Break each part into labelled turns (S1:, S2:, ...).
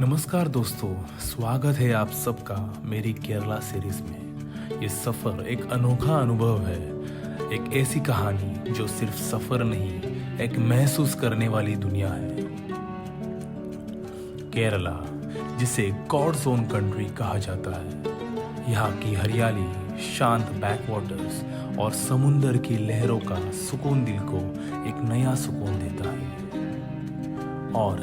S1: नमस्कार दोस्तों, स्वागत है आप सबका मेरी केरला सीरीज में। ये सफ़र एक अनोखा अनुभव है, एक ऐसी कहानी जो सिर्फ सफ़र नहीं, एक महसूस करने वाली दुनिया है। केरला, जिसे गॉड्स ओन कंट्री कहा जाता है, यहाँ की हरियाली, शांत बैकवाटर्स और समुंदर की लहरों का सुकून दिल को एक नया सुकून देता है। और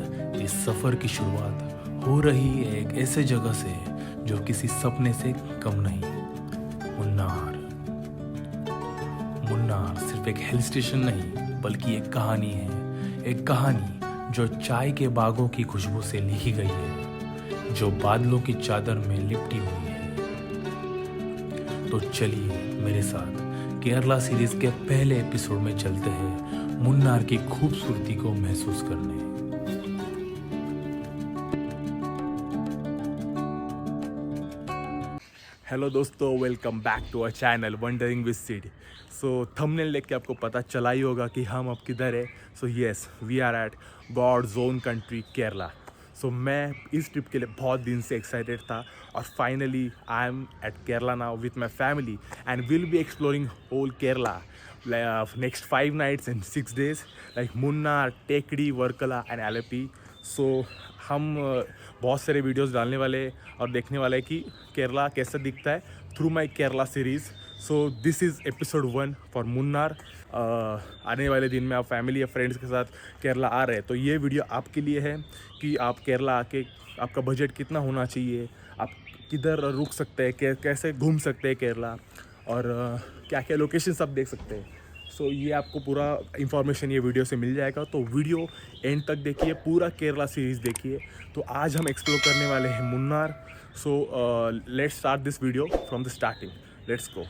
S1: इस सफ़र की शुरुआत हो रही है एक ऐसे जगह से जो किसी सपने से कम नहीं, मुन्नार। मुन्नार सिर्फ एक हिल स्टेशन नहीं बल्कि एक कहानी है, एक कहानी जो चाय के बागों की खुशबू से लिखी गई है, जो बादलों की चादर में लिपटी हुई है। तो चलिए मेरे साथ केरला सीरीज के पहले एपिसोड में चलते हैं मुन्नार की खूबसूरती को महसूस करने। हेलो दोस्तों, welcome back to our channel wandering with Sid. So thumbnail देख के आपको पता चला ही होगा कि हम अब किधर है। So yes, we are at God's own country Kerala. So मैं इस ट्रिप के लिए बहुत दिन से एक्साइटेड था और finally I am at Kerala now with my family and will be exploring whole Kerala next 5 nights and 6 days like Munnar, Thekkady, Varkala and Alleppey. सो हम बहुत सारे वीडियोस डालने वाले और देखने वाले कि केरला कैसा दिखता है through my Kerala series. So this is episode 1 for Munnar. आने वाले दिन में आप फैमिली या फ्रेंड्स के साथ केरला आ रहे हैं तो ये वीडियो आपके लिए है कि आप केरला आके आपका बजट कितना होना चाहिए, आप किधर रुक सकते हैं, कैसे घूम सकते हैं केरला और क्या क्या लोकेशंस आप देख सकते हैं। सो ये आपको पूरा इन्फॉर्मेशन ये वीडियो से मिल जाएगा, तो वीडियो एंड तक देखिए, पूरा केरला सीरीज़ देखिए। तो आज हम एक्सप्लोर करने वाले हैं Munnar. So let's start this video from the starting. Let's go.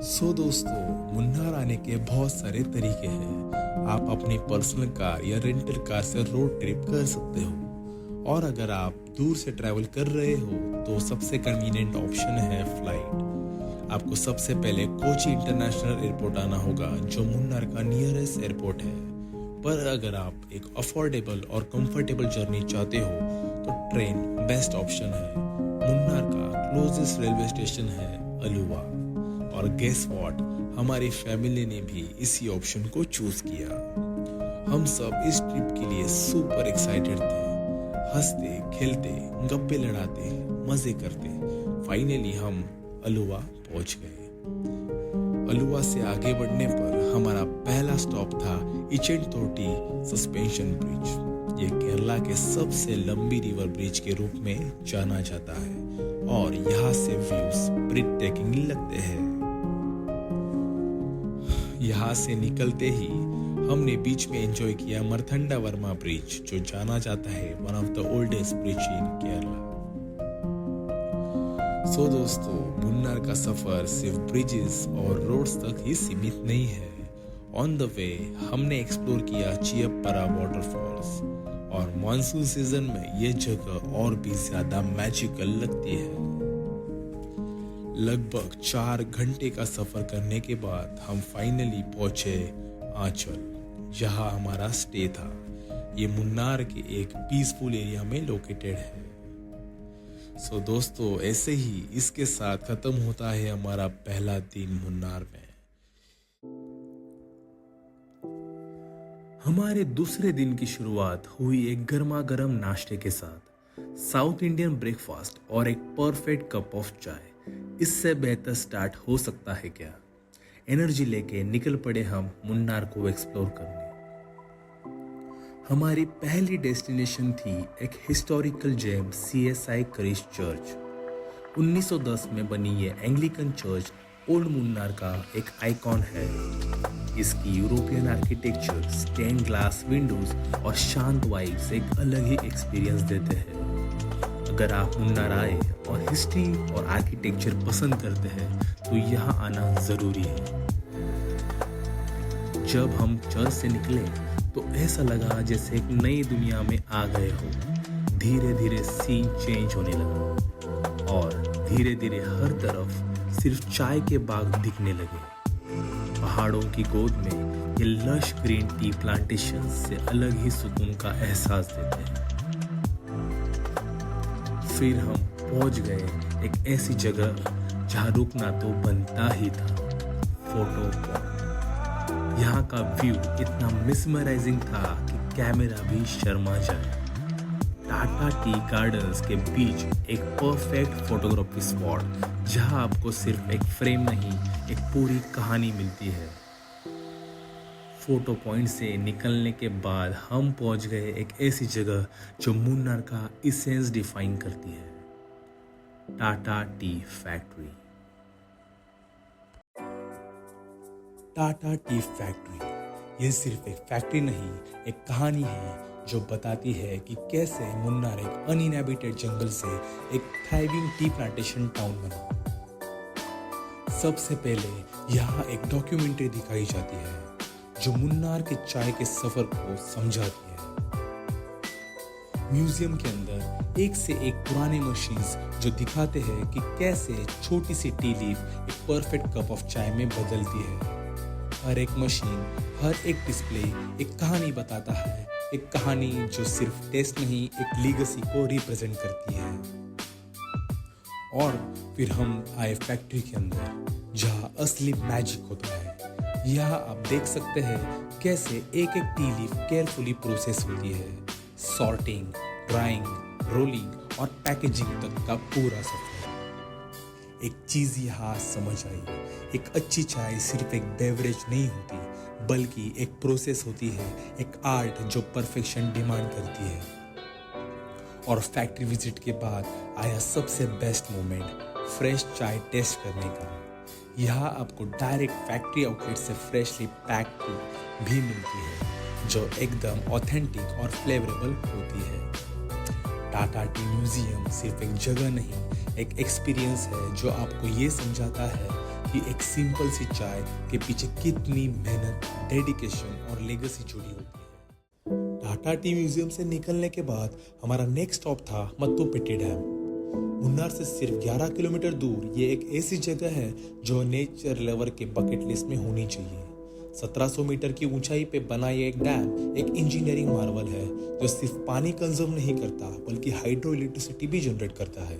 S1: So दोस्तों, मुन्नार आने के बहुत सारे तरीके हैं। आप अपनी पर्सनल कार या रेंटल कार से रोड ट्रिप कर सकते हो, और अगर आप दूर से ट्रैवल कर रहे हो तो सबसे कन्वीनियंट ऑप्शन है फ्लाइट। आपको सबसे पहले कोची इंटरनेशनल एयरपोर्ट आना होगा, जो मुन्नार का नियरेस्ट एयरपोर्ट है। पर अगर आप एक अफोर्डेबल और कंफर्टेबल जर्नी चाहते हो तो ट्रेन बेस्ट ऑप्शन है। मुन्नार का क्लोजेस्ट रेलवे स्टेशन है अलुवा, और गेस व्हाट, हमारी फैमिली ने भी इसी ऑप्शन को चूज किया। हम सब इस ट्रिप के लिए सुपर एक्साइटेड थे, हंसते खेलते गप्पे लड़ाते मजे करते फाइनली हम अलुवा पहुंच गए। अलुवा से आगे बढ़ने पर हमारा पहला स्टॉप था इचेंटोटी सस्पेंशन ब्रिज। ये केरला के सबसे लंबी रिवर ब्रिज के रूप में जाना जाता है और यहाँ से व्यूज ब्रेथ टेकिंग लगते हैं। यहाँ से निकलते ही हमने बीच में एंजॉय किया मरथंडा वर्मा ब्रिज, जो जाना जाता है one of the oldest bridge in Kerala. So दोस्तों, मुन्नार का सफर सिर्फ ब्रिजेस और रोड्स तक ही सीमित नहीं है। ऑन द वे हमने एक्सप्लोर किया चियप्परा वाटरफॉल्स, और मॉनसून सीजन में ये जगह और भी ज्यादा मैजिकल लगती है। लगभग 4 घंटे का सफर करने के बाद हम फाइनली पहुंचे आंचल, जहां हमारा स्टे था। ये मुन्नार के एक पीसफुल एरिया में लोकेटेड है। सो दोस्तों, ऐसे ही इसके साथ खत्म होता है हमारा पहला दिन मुन्नार में। हमारे दूसरे दिन की शुरुआत हुई एक गर्मा गर्म नाश्ते के साथ, साउथ इंडियन ब्रेकफास्ट और एक परफेक्ट कप ऑफ चाय। इससे बेहतर स्टार्ट हो सकता है क्या? एनर्जी लेके निकल पड़े हम मुन्नार को एक्सप्लोर करने। हमारी पहली डेस्टिनेशन थी एक historical gem CSI Christ Church. 1910 में बनी ये एंग्लिकन चर्च ओल्ड मुन्नार का एक आइकॉन है। इसकी European architecture, stained glass windows और शांत वाइब्स एक अलग ही एक्सपीरियंस देते हैं। अगर आप मुन्नार आए और हिस्ट्री और आर्किटेक्चर पसंद करते हैं तो यहाँ आना जरूरी है। जब हम चर्च से निकले तो ऐसा लगा जैसे एक नई दुनिया में आ गए हो। धीरे धीरे सीन चेंज होने लगा और धीरे धीरे हर तरफ सिर्फ चाय के बाग दिखने लगे। पहाड़ों की गोद में ये लश ग्रीन टी प्लांटेशन से अलग ही सुकून का एहसास देते हैं। फिर हम पहुंच गए एक ऐसी जगह जहां रुकना तो बनता ही था, फोटो पॉइंट। यहाँ का व्यू इतना मिसमराइजिंग था कि कैमरा भी शर्मा जाए। टाटा टी गार्डन्स के बीच एक परफेक्ट फोटोग्राफी स्पॉट जहां आपको सिर्फ एक फ्रेम नहीं, एक पूरी कहानी मिलती है। फोटो पॉइंट से निकलने के बाद हम पहुंच गए एक ऐसी जगह जो मुन्नार का इसेंस डिफाइन करती है, Tata tea factory. Tata tea factory ये सिर्फ एक फैक्ट्री नहीं, एक कहानी है जो बताती है कि कैसे मुन्नार एक अनइनहैबिटेड जंगल से एक थ्राइविंग टी प्लांटेशन टाउन बना। सबसे पहले यहाँ एक डॉक्यूमेंट्री दिखाई जाती है जो मुन्नार के चाय के सफर को समझाती है। म्यूजियम के अंदर एक से एक पुराने मशीन्स जो दिखाते हैं कि कैसे छोटी सी टी लीफ एक परफेक्ट कप ऑफ चाय में बदलती है। हर एक मशीन, हर एक डिस्प्ले एक कहानी बताता है, एक कहानी जो सिर्फ टेस्ट नहीं, एक लीगेसी को रिप्रेजेंट करती है। और फिर हम आए फैक्ट्री के अंदर जहाँ असली मैजिक होता है। यहाँ आप देख सकते हैं कैसे एक एक टी लीफ केयरफुली प्रोसेस होती है। सॉर्टिंग, ड्राइंग, रोलिंग और पैकेजिंग तक का पूरा सफर। एक चीज यहाँ समझ आई, एक अच्छी चाय सिर्फ एक बेवरेज नहीं होती, बल्कि एक प्रोसेस होती है, एक आर्ट जो परफेक्शन डिमांड करती है। और फैक्ट्री विजिट के बाद आया सबसे बेस्ट मोमेंट, फ्रेश चाय टेस्ट करने का। यहाँ आपको डायरेक्ट फैक्ट्री आउटलेट से फ्रेशली पैक्ड टी भी मिलती है जो एकदम ऑथेंटिक और फ्लेवरेबल होती है। टाटा टी म्यूजियम सिर्फ एक जगह नहीं, एक एक्सपीरियंस है जो आपको ये समझाता है कि एक सिंपल सी चाय के पीछे कितनी मेहनत, डेडिकेशन और लेगेसी जुड़ी होती है। टाटा टी म्यूजियम से निकलने के बाद हमारा नेक्स्ट स्टॉप था मत्तुपेट्टी डैम। मुन्नार से सिर्फ 11 किलोमीटर दूर ये एक ऐसी जगह है जो नेचर लवर के बकेट लिस्ट में होनी चाहिए। 1700 मीटर की ऊंचाई पे बना ये एक डैम एक इंजीनियरिंग मार्वल है जो सिर्फ पानी कंजर्व नहीं करता बल्कि हाइड्रो इलेक्ट्रिसिटी भी जनरेट करता है।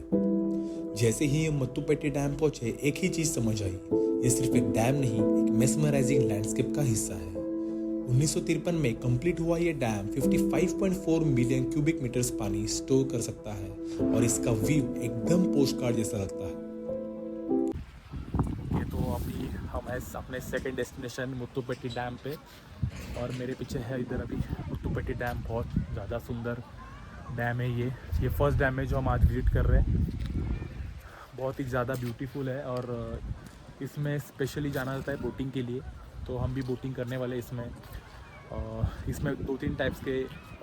S1: जैसे ही ये मत्तुपेट्टी डैम पहुंचे एक ही चीज समझ आई, ये सिर्फ एक डैम नहीं, एक मेस्मराइजिंग लैंडस्केप का हिस्सा है। 1953 में कंप्लीट हुआ ये डैम 55.4 मिलियन क्यूबिक मीटर्स पानी स्टोर कर सकता है और इसका व्यू एकदम पोस्टकार्ड जैसा लगता है। ओके, तो अभी हम हैं अपने सेकंड डेस्टिनेशन मुत्तुपेट्टी डैम पे और मेरे पीछे है इधर अभी मुत्तुपेट्टी डैम। बहुत ज़्यादा सुंदर डैम है ये फर्स्ट डैम है जो हम आज विजिट कर रहे हैं। बहुत ही ज़्यादा ब्यूटीफुल है और इसमें स्पेशली जाना जाता है बोटिंग के लिए, तो हम भी बोटिंग करने वाले इसमें। इसमें 2-3 टाइप्स के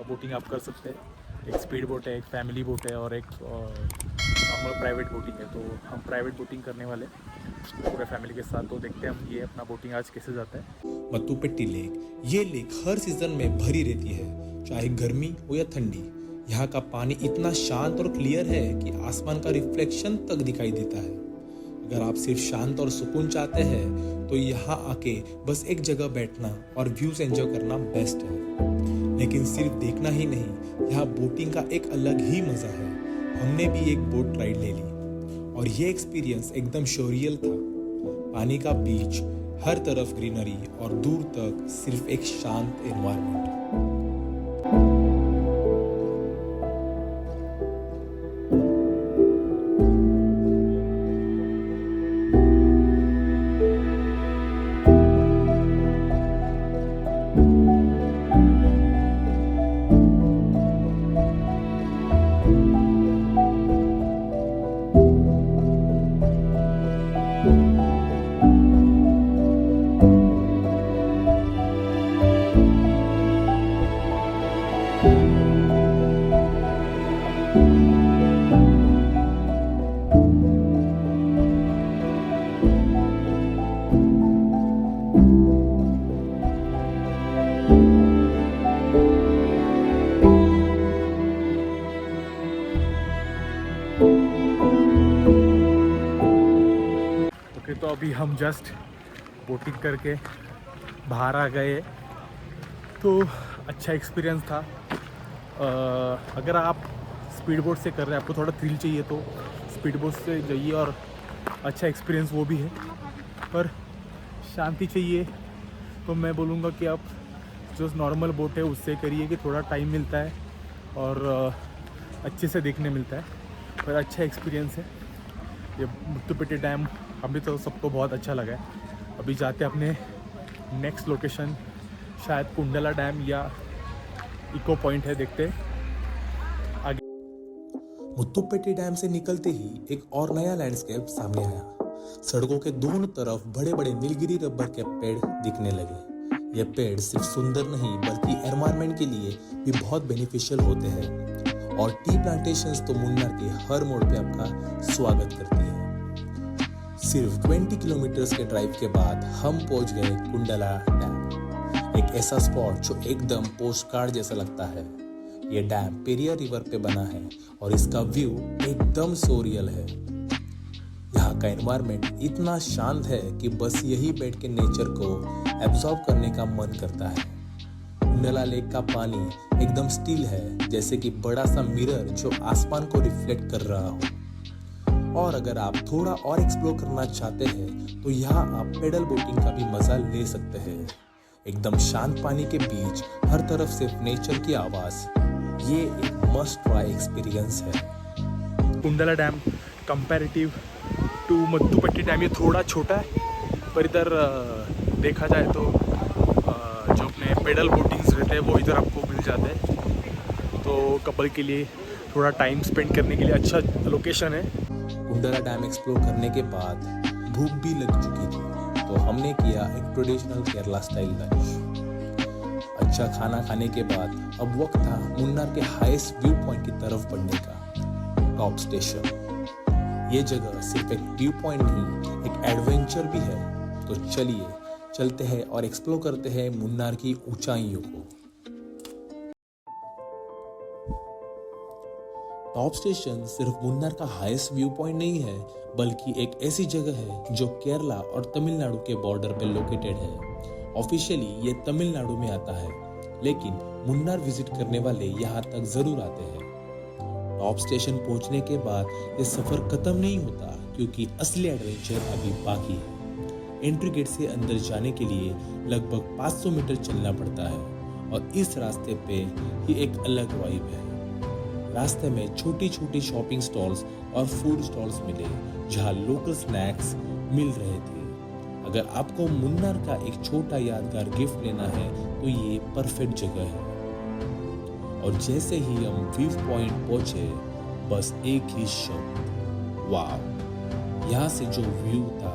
S1: बोटिंग आप कर सकते हैं। एक स्पीड बोट है, एक फैमिली बोट है और एक नॉर्मल प्राइवेट बोटिंग है। तो हम प्राइवेट बोटिंग करने वाले पूरे फैमिली के साथ। तो देखते हैं हम ये अपना बोटिंग आज कैसे जाता है। मत्तुपेट्टी लेक, ये लेक हर सीजन में भरी रहती है, चाहे गर्मी हो या ठंडी। यहाँ का पानी इतना शांत और क्लियर है कि आसमान का रिफ्लेक्शन तक दिखाई देता है। अगर आप सिर्फ शांत और सुकून चाहते हैं तो यहाँ आके बस एक जगह बैठना और व्यूज एंजॉय करना बेस्ट है। लेकिन सिर्फ देखना ही नहीं, यहाँ बोटिंग का एक अलग ही मजा है। हमने भी एक बोट राइड ले ली और ये एक्सपीरियंस एकदम शोरियल था। पानी का बीच, हर तरफ ग्रीनरी और दूर तक सिर्फ एक शांत एनवायरनमेंट। तो अभी हम जस्ट बोटिंग करके बाहर आ गए, तो अच्छा एक्सपीरियंस था। अगर आप स्पीड बोट से कर रहे हैं, आपको थोड़ा थ्रिल चाहिए तो स्पीड बोट से जाइए, और अच्छा एक्सपीरियंस वो भी है। पर शांति चाहिए तो मैं बोलूँगा कि आप जो नॉर्मल बोट है उससे करिए, कि थोड़ा टाइम मिलता है और अच्छे से देखने मिलता है, पर अच्छा एक्सपीरियंस है। ये मुत्तुपेट्टी डैम अभी तो सबको बहुत अच्छा लगा है। अभी जाते हैं अपने नेक्स्ट लोकेशन, शायद कुंडला डैम या इको पॉइंट है, देखते हैं आगे।
S2: मुत्तुपेट्टी डैम से निकलते ही एक और नया लैंडस्केप सामने आया। सड़कों के दोनों तरफ बड़े बड़े नीलगिरी रबर के पेड़ दिखने लगे। ये पेड़ सिर्फ सुंदर नहीं बल्कि एनवायरनमेंट के लिए भी बहुत बेनिफिशियल होते हैं, और टी प्लांटेशंस तो मुन्नार के हर मोड़ पे आपका स्वागत करती है। सिर्फ 20 किलोमीटर्स के ड्राइव के बाद हम पहुंच गए कुंडला डैम, एक ऐसा स्पॉट जो एकदम पोस्ट कार्ड जैसा लगता है। ये डैम पेरियार रिवर पे बना है और इसका व्यू एकदम सोरियल है। यहाँ का एनवायरनमेंट इतना शांत है कि बस यही बैठ के नेचर को एब्जॉर्ब करने का मन करता है। कुंडला लेक का पानी एकदम स्टील है, जैसे कि बड़ा सा मिरर जो आसमान को रिफ्लेक्ट कर रहा हो। और अगर आप थोड़ा और एक्सप्लोर करना चाहते हैं तो यहाँ आप पेडल बोटिंग का भी मजा ले सकते हैं। एकदम शांत पानी के बीच हर तरफ सिर्फ नेचर की आवाज, ये एक मस्ट ट्राई एक्सपीरियंस है।
S1: Kundala dam comparative to Mattupetty dam ये थोड़ा छोटा है, पर इधर देखा जाए तो जो अपने पेडल बोटिंग्स रहते हैं वो इधर आपको मिल जाते हैं, तो कपल के लिए थोड़ा टाइम स्पेंड करने के लिए अच्छा लोकेशन है।
S2: कुंडला डैम एक्सप्लोर करने के बाद भूख भी लग चुकी थी, तो हमने किया एक ट्रेडिशनल केरला स्टाइल लंच। अच्छा खाना खाने के बाद अब वक्त था मुन्नार के हाईएस्ट व्यू पॉइंट की तरफ बढ़ने का, टॉप स्टेशन। ये जगह सिर्फ एक व्यू पॉइंट नहीं, एक एडवेंचर भी है। तो चलिए चलते हैं और एक्सप्लोर करते हैं मुन्नार की ऊंचाइयों को। टॉप स्टेशन सिर्फ मुन्नार का हाईएस्ट व्यू पॉइंट नहीं है, बल्कि एक ऐसी जगह है जो केरला और तमिलनाडु के बॉर्डर पे लोकेटेड है। ऑफिशियली ये तमिलनाडु में आता है, लेकिन मुन्नार विजिट करने वाले यहाँ तक जरूर आते हैं। टॉप स्टेशन पहुंचने के बाद ये सफर खत्म नहीं होता, क्योंकि असली एडवेंचर अभी बाकी है। एंट्री गेट से अंदर जाने के लिए लगभग 500 मीटर चलना पड़ता है, और इस रास्ते पे ही एक अलग वाइब है। रास्ते में छोटी छोटी शॉपिंग स्टॉल्स और फूड स्टॉल्स मिले, जहाँ लोकल स्नैक्स मिल रहे थे। अगर आपको मुन्नार का एक छोटा यादगार गिफ्ट लेना है तो ये परफेक्ट जगह है। और जैसे ही हम व्यू पॉइंट पहुंचे, बस एक ही शब्द, वाव। यहाँ से जो व्यू था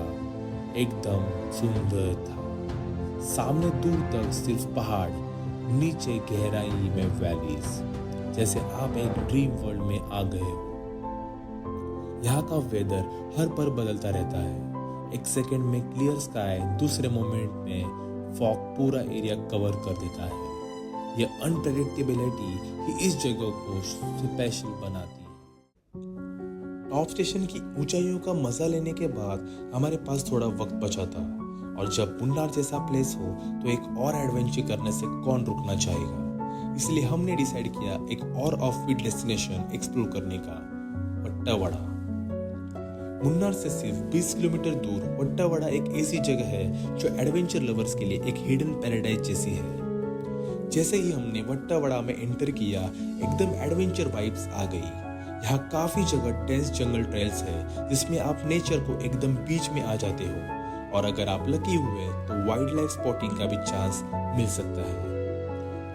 S2: एकदम सुंदर था। सामने दूर तक सिर्फ पहाड़, नीचे गहराई में वैलीज, जैसे आप एक ड्रीम वर्ल्ड में आ गए हो। यहाँ का वेदर हर पल बदलता रहता है। एक सेकंड में क्लियर स्काई, दूसरे मोमेंट में फॉग पूरा एरिया कवर कर देता है। ये अनप्रेडिक्टेबिलिटी ही इस जगह को स्पेशल बनाती है। टॉप स्टेशन की ऊंचाइयों का मजा लेने के बाद हमारे पास थोड़ा वक्त बचा था, और जब मुन्नार जैसा प्लेस हो तो एक और एडवेंचर करने से कौन रुकना चाहेगा। इसलिए हमने डिसाइड किया एक और ऑफ बीट डेस्टिनेशन एक्सप्लोर करने का, वट्टावड़ा। मुन्नार से सिर्फ 20 किलोमीटर दूर वट्टावड़ा एक ऐसी जगह है जो एडवेंचर लवर्स के लिए एक हिडन पैराडाइज जैसी है। जैसे ही हमने वट्टावड़ा में एंटर किया, एकदम एडवेंचर वाइब्स आ गई। यहाँ काफी जगह डेंस जंगल ट्रेल्स है, जिसमें आप नेचर को एकदम बीच में आ जाते हो, और अगर आप लकी हुए तो वाइल्ड लाइफ स्पॉटिंग का भी चांस मिल सकता है।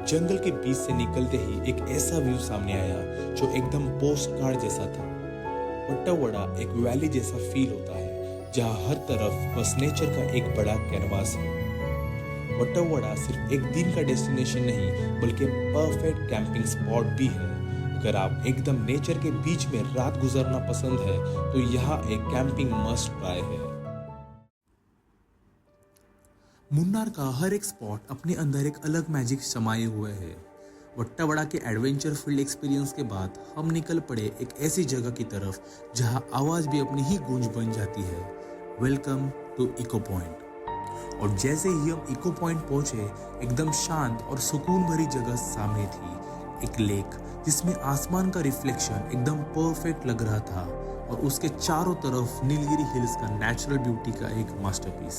S2: जंगल के बीच से निकलते ही एक ऐसा व्यू सामने आया जो एकदम पोस्ट कार्ड जैसा था। वट्टावड़ा एक वैली जैसा फील होता है, जहाँ हर तरफ बस नेचर का एक बड़ा कैनवास है। वट्टावड़ा सिर्फ एक दिन का डेस्टिनेशन नहीं, बल्कि परफेक्ट कैंपिंग स्पॉट भी है। अगर आप एकदम नेचर के बीच में रात गुजारना पसंद है तो यहाँ एक कैंपिंग मस्ट ट्राई है। मुन्नार का हर एक स्पॉट अपने अंदर एक अलग मैजिक समाये हुए है। वट्टावड़ा के एडवेंचर फील्ड एक्सपीरियंस के बाद हम निकल पड़े एक ऐसी जगह की तरफ जहां आवाज भी अपनी ही गूंज बन जाती है। Welcome to echo point. और जैसे ही हम इको पॉइंट पहुंचे, एकदम शांत और सुकून भरी जगह सामने थी, एक लेक जिसमें आसमान का रिफ्लेक्शन एकदम परफेक्ट लग रहा था और उसके चारों तरफ नीलगिरी हिल्स का नेचुरल ब्यूटी का एक मास्टरपीस।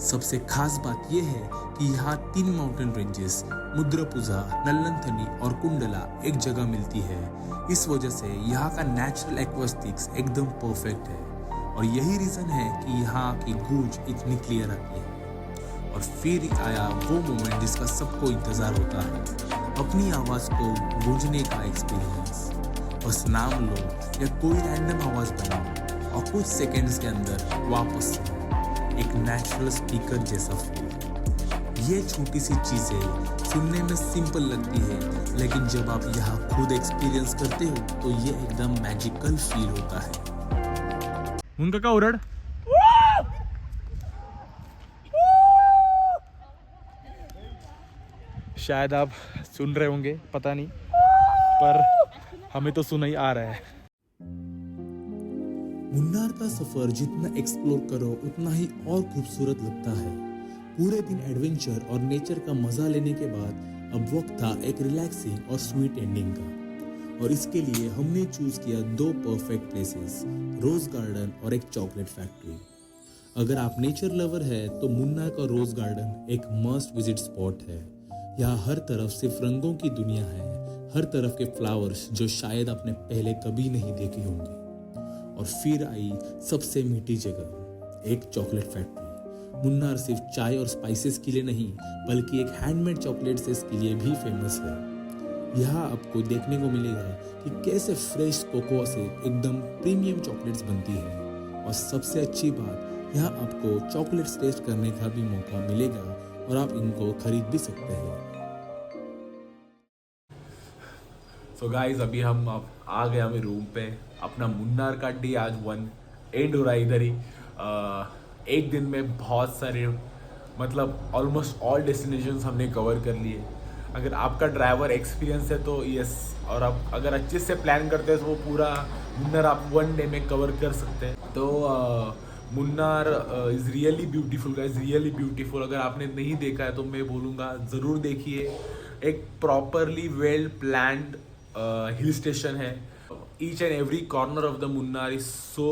S2: सबसे खास बात यह है कि यहाँ 3 माउंटेन रेंजेस मुद्रपुझा, नल्लनथनी और कुंडला एक जगह मिलती है। इस वजह से यहाँ का नेचुरल एक्वास्टिक्स एकदम परफेक्ट है और यही रीजन है कि यहाँ की गूंज इतनी क्लियर आती है। और फिर आया वो मोमेंट जिसका सबको इंतजार होता है, अपनी आवाज को गूंजने का एक्सपीरियंस। बस नाम लो या कोई रैंडम आवाज बनाओ और कुछ सेकंड्स के अंदर वापस एक नेचुरल स्पीकर जैसा फील। ये छोटी सी चीजें सुनने में सिंपल लगती है, लेकिन जब आप यहाँ खुद एक्सपीरियंस करते हो तो ये एकदम मैजिकल फील होता है।
S1: उनका क्या उरड़ शायद आप सुन रहे होंगे, पता नहीं, पर हमें तो सुना ही आ रहा है।
S2: मुन्नार का सफर जितना एक्सप्लोर करो उतना ही और खूबसूरत लगता है। पूरे दिन एडवेंचर और नेचर का मजा लेने के बाद अब वक्त था एक रिलैक्सिंग और स्वीट एंडिंग का, और इसके लिए हमने चूज किया 2 परफेक्ट प्लेसेस, रोज गार्डन और एक चॉकलेट फैक्ट्री। अगर आप नेचर लवर है तो मुन्नार का रोज गार्डन एक मस्ट विजिट स्पॉट है। यहाँ हर तरफ सिर्फ रंगों की दुनिया है, हर तरफ के फ्लावर्स जो शायद आपने पहले कभी नहीं देखे होंगे। और फिर आई सबसे मीठी जगह, एक चॉकलेट फैक्ट्री। मुन्नार सिर्फ चाय और स्पाइसेस के लिए नहीं, बल्कि एक हैंडमेड चॉकलेट्स के लिए भी फेमस है। यहाँ आपको देखने को मिलेगा कि कैसे फ्रेश कोकोआ से एकदम प्रीमियम चॉकलेट्स बनती है। और सबसे अच्छी बात, यहाँ आपको चॉकलेट्स टेस्ट करने का भी मौका मिलेगा और आप इनको खरीद भी सकते हैं।
S1: सो गाइज, अभी हम आ गए हमें रूम पे। अपना मुन्नार का डे आज 1 एंड हो रहा है इधर ही। एक दिन में बहुत सारे, मतलब ऑलमोस्ट ऑल डेस्टिनेशंस हमने कवर कर लिए। अगर आपका ड्राइवर एक्सपीरियंस है तो यस, और आप अगर अच्छे से प्लान करते हैं तो वो पूरा मुन्नार आप 1 डे में कवर कर सकते हैं। तो Munnar is really beautiful guys, really beautiful. अगर आपने नहीं देखा है तो मैं बोलूँगा ज़रूर देखिए। एक properly well planned hill station है। Each and every corner of the Munnar is so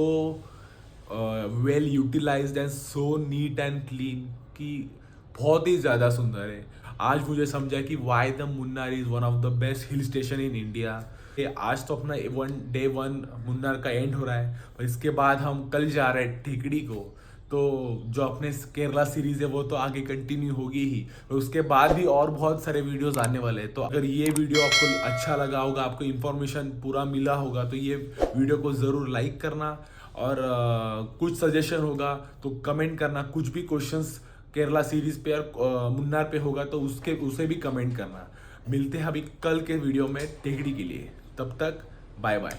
S1: well utilised and so neat and clean कि बहुत ही ज़्यादा सुंदर है। आज मुझे समझा कि why the Munnar is one of the best hill station in India. आज तो अपना डे 1 मुन्नार का एंड हो रहा है, और इसके बाद हम कल जा रहे हैं ठीकड़ी को। तो जो अपने केरला सीरीज़ है वो तो आगे कंटिन्यू होगी ही, और उसके बाद भी और बहुत सारे वीडियोस आने वाले हैं। तो अगर ये वीडियो आपको अच्छा लगा होगा, आपको इन्फॉर्मेशन पूरा मिला होगा, तो ये वीडियो को ज़रूर लाइक करना। और कुछ सजेशन होगा तो कमेंट करना। कुछ भी क्वेश्चंस केरला सीरीज़ पे और मुन्नार पे होगा तो उसे भी कमेंट करना। मिलते हैं अभी कल के वीडियो में टेकड़ी के लिए। तब तक बाय बाय।